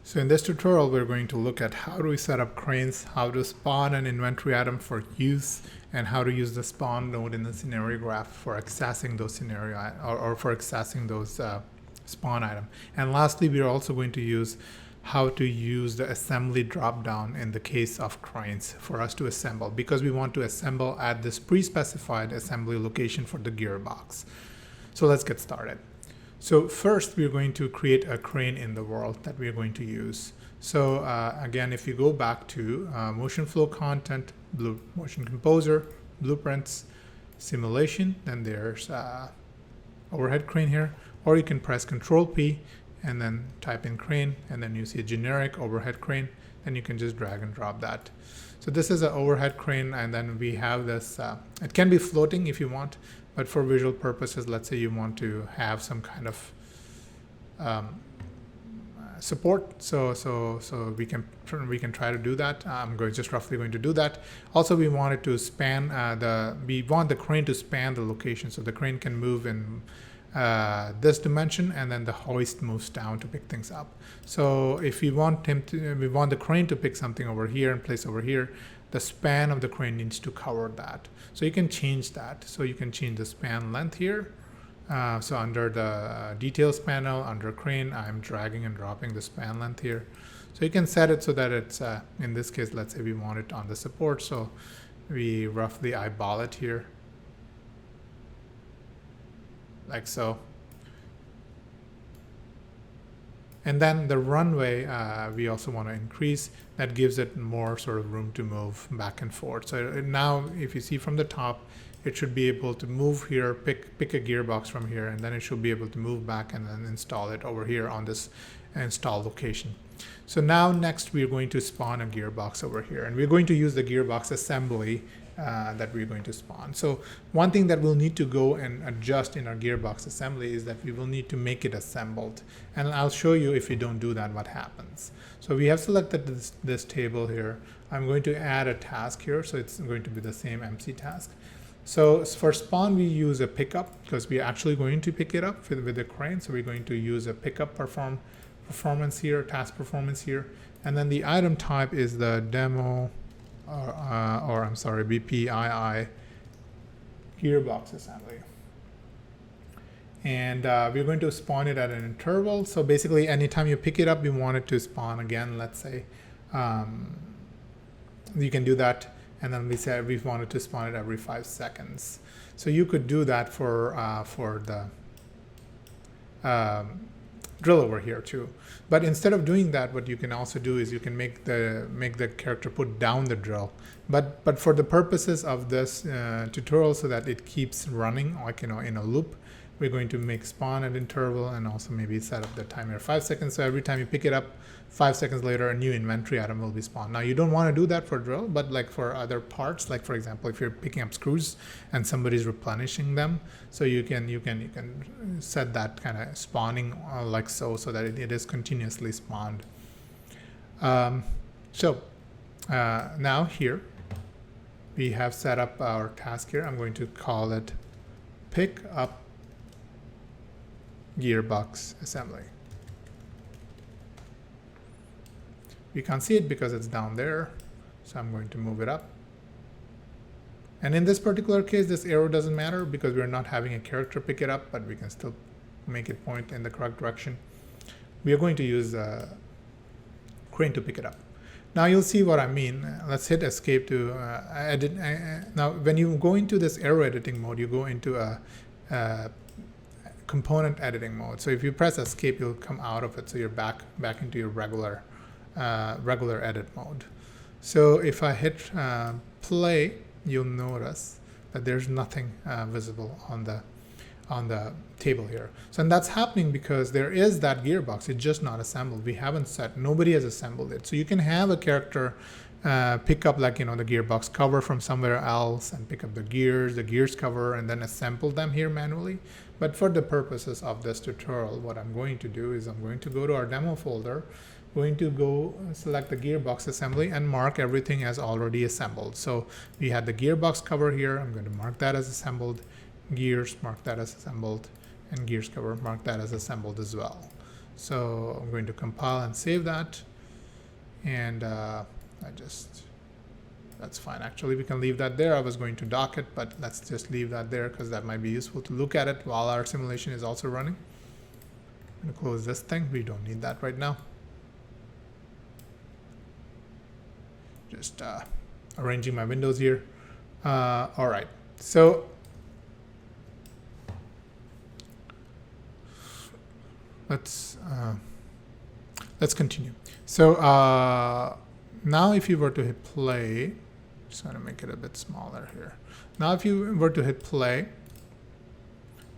So in this tutorial, we're going to look at how do we set up cranes, how to spawn an inventory item for use, and how to use the spawn node in the scenario graph for accessing those or for accessing those spawn item. And lastly, we are also going to use how to use the assembly dropdown in the case of cranes for us to assemble, because we want to assemble at this pre-specified assembly location for the gearbox. So let's get started. So first, we're going to create a crane in the world that we're going to use. So again, if you go back to motion flow content, motion composer, blueprints, simulation, then there's overhead crane here, or you can press Control P and then type in crane, and then you see a generic overhead crane, and you can just drag and drop that. So this is an overhead crane, and then we have this, it can be floating if you want, but for visual purposes, let's say you want to have some kind of support, so we can try to do that. I'm just roughly going to do that. Also, we want it to span we want the crane to span the location, so the crane can move in this dimension, and then the hoist moves down to pick things up. So if we want the crane to pick something over here and place over here, the span of the crane needs to cover that. So you can change that. So you can change the span length here. So under the details panel, under crane, I'm dragging and dropping the span length here. So you can set it so that it's, in this case, let's say we want it on the support. So we roughly eyeball it here, like so. And then the runway, we also want to increase. That gives it more sort of room to move back and forth. So now, if you see from the top, it should be able to move here, pick a gearbox from here, and then it should be able to move back and then install it over here on this install location. So now next, we're going to spawn a gearbox over here, and we're going to use the gearbox assembly that we're going to spawn. So one thing that we'll need to go and adjust in our gearbox assembly is that we will need to make it assembled. And I'll show you if you don't do that, what happens. So we have selected this table here. I'm going to add a task here, so it's going to be the same MC task. So for spawn, we use a pickup because we're actually going to pick it up with the crane. So we're going to use a pickup performance here, task performance here. And then the item type is the demo, or I'm sorry, BPII gearbox assembly. And we're going to spawn it at an interval. So basically, anytime you pick it up, we want it to spawn again, let's say. You can do that. And then we said we wanted to spawn it every 5 seconds. So you could do that for the drill over here too. But instead of doing that, what you can also do is you can make the character put down the drill. But for the purposes of this tutorial, so that it keeps running, like in a loop, we're going to make spawn at interval and also maybe set up the timer 5 seconds. So every time you pick it up, 5 seconds later, a new inventory item will be spawned. Now you don't want to do that for drill, but like for other parts, like for example, if you're picking up screws and somebody's replenishing them, so you can set that kind of spawning like so that it is continuously spawned. Now here we have set up our task here. I'm going to call it pick up gearbox assembly. You can't see it because it's down there, so I'm going to move it up. And in this particular case, this arrow doesn't matter because we're not having a character pick it up, but we can still make it point in the correct direction. We are going to use a crane to pick it up. Now you'll see what I mean. Let's hit escape to edit. Now when you go into this arrow editing mode, you go into a component editing mode. So if you press escape, you'll come out of it, so you're back into your regular edit mode. So if I hit play, you'll notice that there's nothing visible on the table here. So and that's happening because there is that gearbox. It's just not assembled. We haven't nobody has assembled it. So you can have a character pick up, like the gearbox cover from somewhere else and pick up the gears cover, and then assemble them here manually. But for the purposes of this tutorial, what I'm going to do is I'm going to go to our demo folder, going to go select the gearbox assembly and mark everything as already assembled. So we had the gearbox cover here. I'm going to mark that as assembled. Gears, mark that as assembled. And gears cover, mark that as assembled as well. So I'm going to compile and save that. And that's fine. Actually, we can leave that there. I was going to dock it, but let's just leave that there because that might be useful to look at it while our simulation is also running. I'm going to close this thing. We don't need that right now. Just arranging my windows here. All right. So let's continue. So now if you were to hit play, just going to make it a bit smaller here. Now if you were to hit play,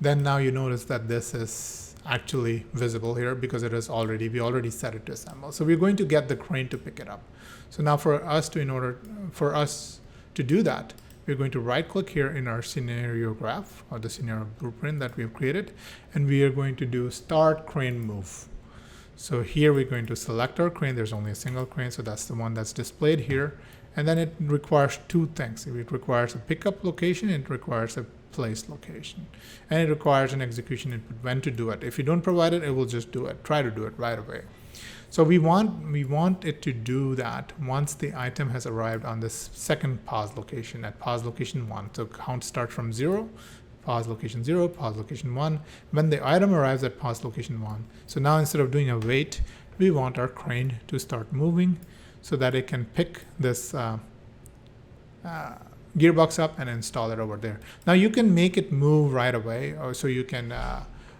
then now you notice that this is actually visible here because we already set it to assemble. So we're going to get the crane to pick it up. So now for us to do that, we're going to right click here in our scenario graph or the scenario blueprint that we've created, and we are going to do start crane move. So here we're going to select our crane. There's only a single crane, so that's the one that's displayed here. And then it requires two things. It requires a pickup location, it requires a place location, and it requires an execution input when to do it. If you don't provide it, it will just do it. Try to do it right away. So we want it to do that once the item has arrived on this second pause location at pause location 1. So count starts from 0, pause location 0, pause location 1, when the item arrives at pause location 1. So now instead of doing a wait, we want our crane to start moving so that it can pick this gearbox up and install it over there. Now you can make it move right away, or so you can,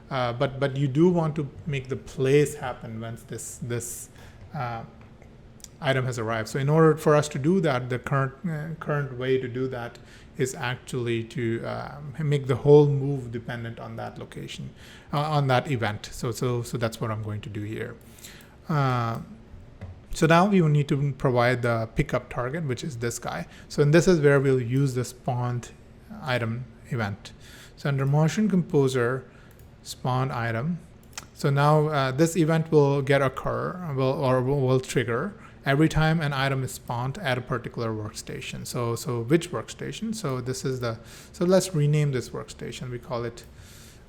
but you do want to make the place happen once this item has arrived. So in order for us to do that, the current way to do that is actually to make the whole move dependent on that location, on that event. So that's what I'm going to do here. So now we will need to provide the pickup target, which is this guy. So and this is where we'll use the spawned item event. So under motion composer, spawned item. So now this event will will trigger every time an item is spawned at a particular workstation. So which workstation? So this is so let's rename this workstation. We call it,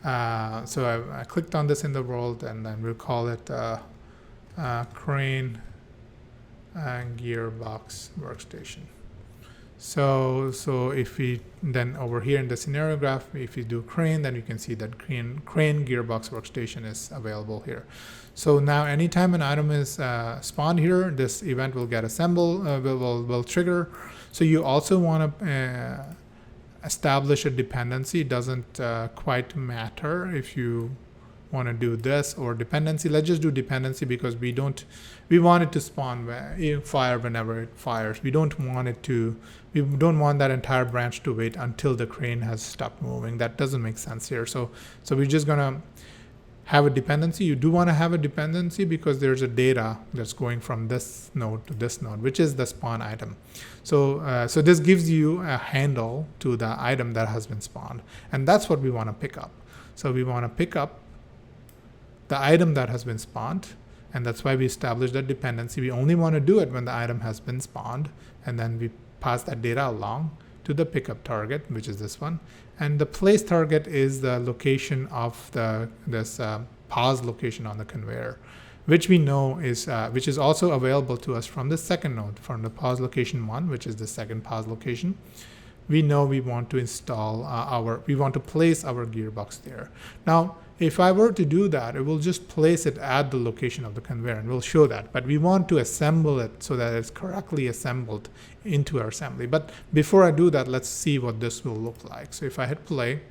so I clicked on this in the world, and then we'll call it crane and gearbox workstation. So if we then over here in the scenario graph, if you do crane, then you can see that crane gearbox workstation is available here. So now anytime an item is spawned here, this event will get assembled, will trigger. So you also want to establish a dependency. It doesn't quite matter if you want to do this or dependency. Let's just do dependency because we want it to spawn fire whenever it fires. We don't want that entire branch to wait until the crane has stopped moving. That doesn't make sense here. So we're just gonna have a dependency. You do want to have a dependency because there's a data that's going from this node to this node, which is the spawn item. So this gives you a handle to the item that has been spawned, and that's what we want to pick up. So we want to pick up the item that has been spawned, and that's why we established that dependency. We only want to do it when the item has been spawned, and then we pass that data along to the pickup target, which is this one, and the place target is the location of this pause location on the conveyor, which we know is which is also available to us from the second node, from the pause location 1, which is the second pause location. We know we want to install we want to place our gearbox there. Now, if I were to do that, it will just place it at the location of the conveyor, and we'll show that. But we want to assemble it so that it's correctly assembled into our assembly. But before I do that, let's see what this will look like. So if I hit play,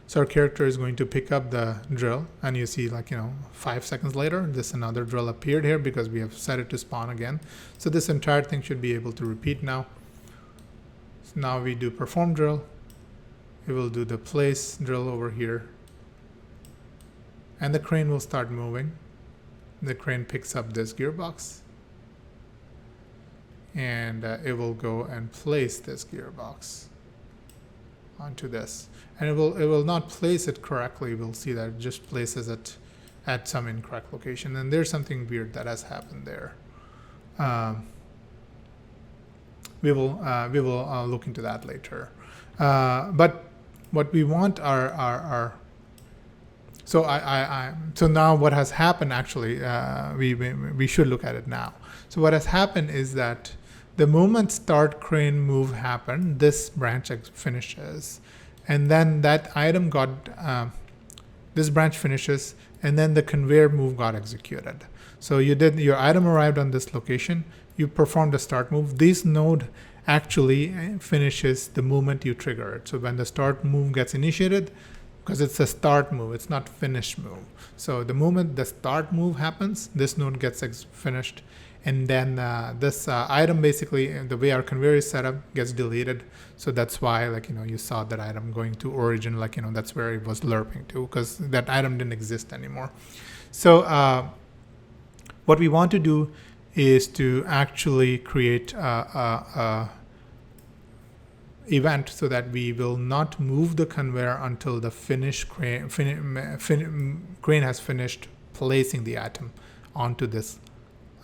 so our character is going to pick up the drill, and you see 5 seconds later, another drill appeared here because we have set it to spawn again. So this entire thing should be able to repeat now. So now we do perform drill. It will do the place drill over here, and the crane will start moving. The crane picks up this gearbox, and it will go and place this gearbox onto this, and it will not place it correctly. We'll see that it just places it at some incorrect location, and there's something weird that has happened there. We will look into that later, but what we want So so now what has happened actually, we should look at it now. So what has happened is that the moment start crane move happened, this branch finishes, and then that item got, this branch finishes, and then the conveyor move got executed. So your item arrived on this location, you performed the start move. This node actually finishes the moment you trigger it. So when the start move gets initiated, because it's a start move, it's not finish move. So the moment the start move happens, this node gets finished, and then this item, basically the way our conveyor is set up, gets deleted. So that's why, like, you saw that item going to origin, like, that's where it was lerping to, because that item didn't exist anymore. So what we want to do is to actually create a event so that we will not move the conveyor until the crane has finished placing the item onto this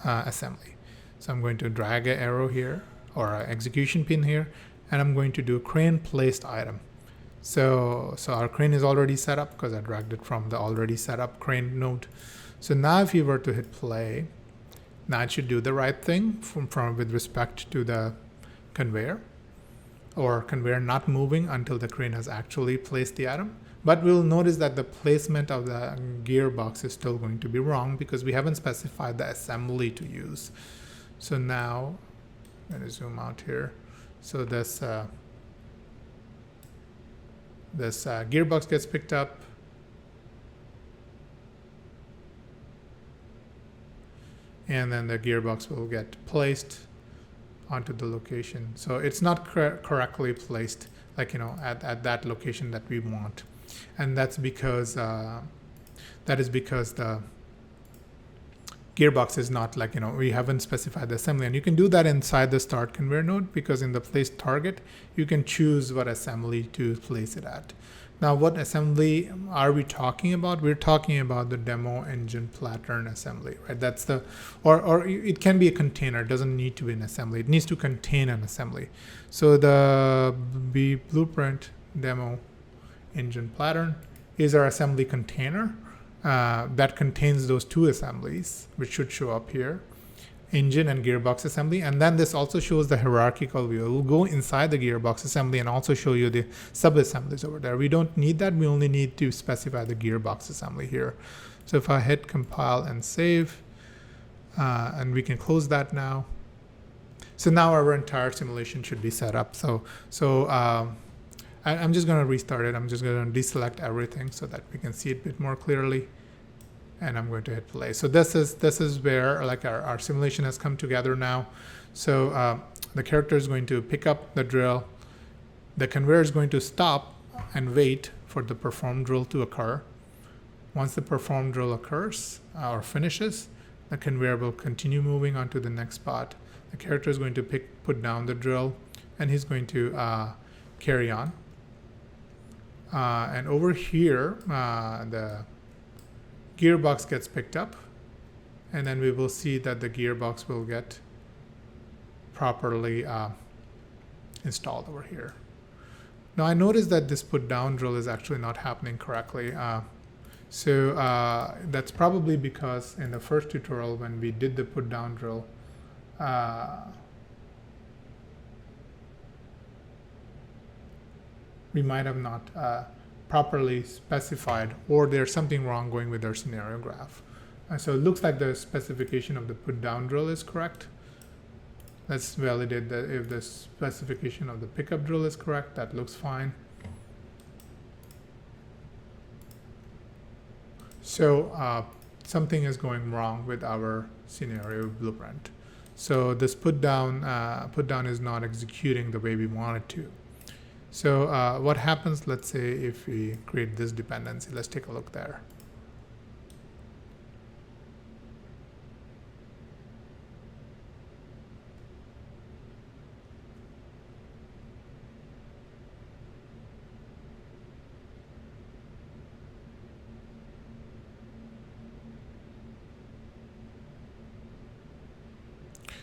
assembly. So I'm going to drag an arrow here, or an execution pin here, and I'm going to do crane placed item. So our crane is already set up because I dragged it from the already set up crane node. So now if you were to hit play, now it should do the right thing with respect to the conveyor, or conveyor not moving until the crane has actually placed the item. But we'll notice that the placement of the gearbox is still going to be wrong because we haven't specified the assembly to use. So now, I'm going to zoom out here. So this gearbox gets picked up. And then the gearbox will get placed onto the location. So it's not correctly placed, like, at that location that we want. And that's because the gearbox is not, like, we haven't specified the assembly. And you can do that inside the start conveyor node, because in the place target, you can choose what assembly to place it at. Now, what assembly are we talking about? We're talking about the demo engine pattern assembly, right? That's the, or it can be a container. It doesn't need to be an assembly. It needs to contain an assembly. So the blueprint demo engine pattern is our assembly container that contains those two assemblies, which should show up here. Engine and gearbox assembly, and then this also shows the hierarchical view. It will go inside the gearbox assembly and also show you the sub-assemblies over there. We don't need that. We only need to specify the gearbox assembly here. So if I hit compile and save, and we can close that now. So now our entire simulation should be set up. I'm just going to restart it. I'm just going to deselect everything so that we can see it a bit more clearly. And I'm going to hit play. So this is where, like, our simulation has come together now. So the character is going to pick up the drill. The conveyor is going to stop and wait for the perform drill to occur. Once the perform drill occurs or finishes, the conveyor will continue moving on to the next spot. The character is going to put down the drill, and he's going to carry on. And over here, the gearbox gets picked up, and then we will see that the gearbox will get properly installed over here. Now I noticed that this put down drill is actually not happening correctly. So that's probably because in the first tutorial when we did the put down drill, we might have not properly specified, or there's something wrong going with our scenario graph. So it looks like the specification of the put down drill is correct. Let's validate that if the specification of the pickup drill is correct. That looks fine. So something is going wrong with our scenario blueprint. So this put down is not executing the way we want it to. So what happens, let's say, if we create this dependency? Let's take a look there.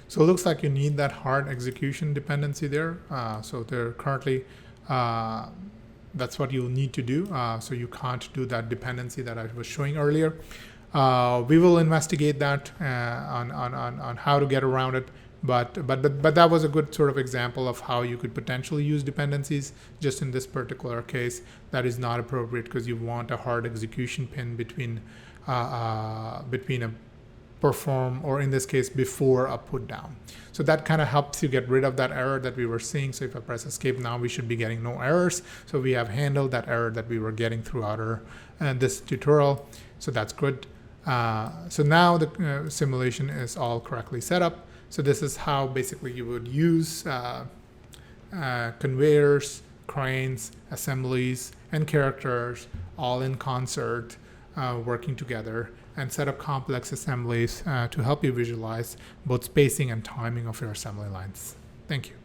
So it looks like you need that hard execution dependency there. So they're currently that's what you'll need to do. So you can't do that dependency that I was showing earlier. We will investigate that on how to get around it. But that was a good sort of example of how you could potentially use dependencies. Just in this particular case, that is not appropriate because you want a hard execution pin between a perform, or in this case, before a put down. So that kind of helps you get rid of that error that we were seeing. So if I press escape now, we should be getting no errors. So we have handled that error that we were getting throughout our this tutorial. So that's good. So now the simulation is all correctly set up. So this is how basically you would use conveyors, cranes, assemblies, and characters all in concert, working together, and set up complex assemblies to help you visualize both spacing and timing of your assembly lines. Thank you.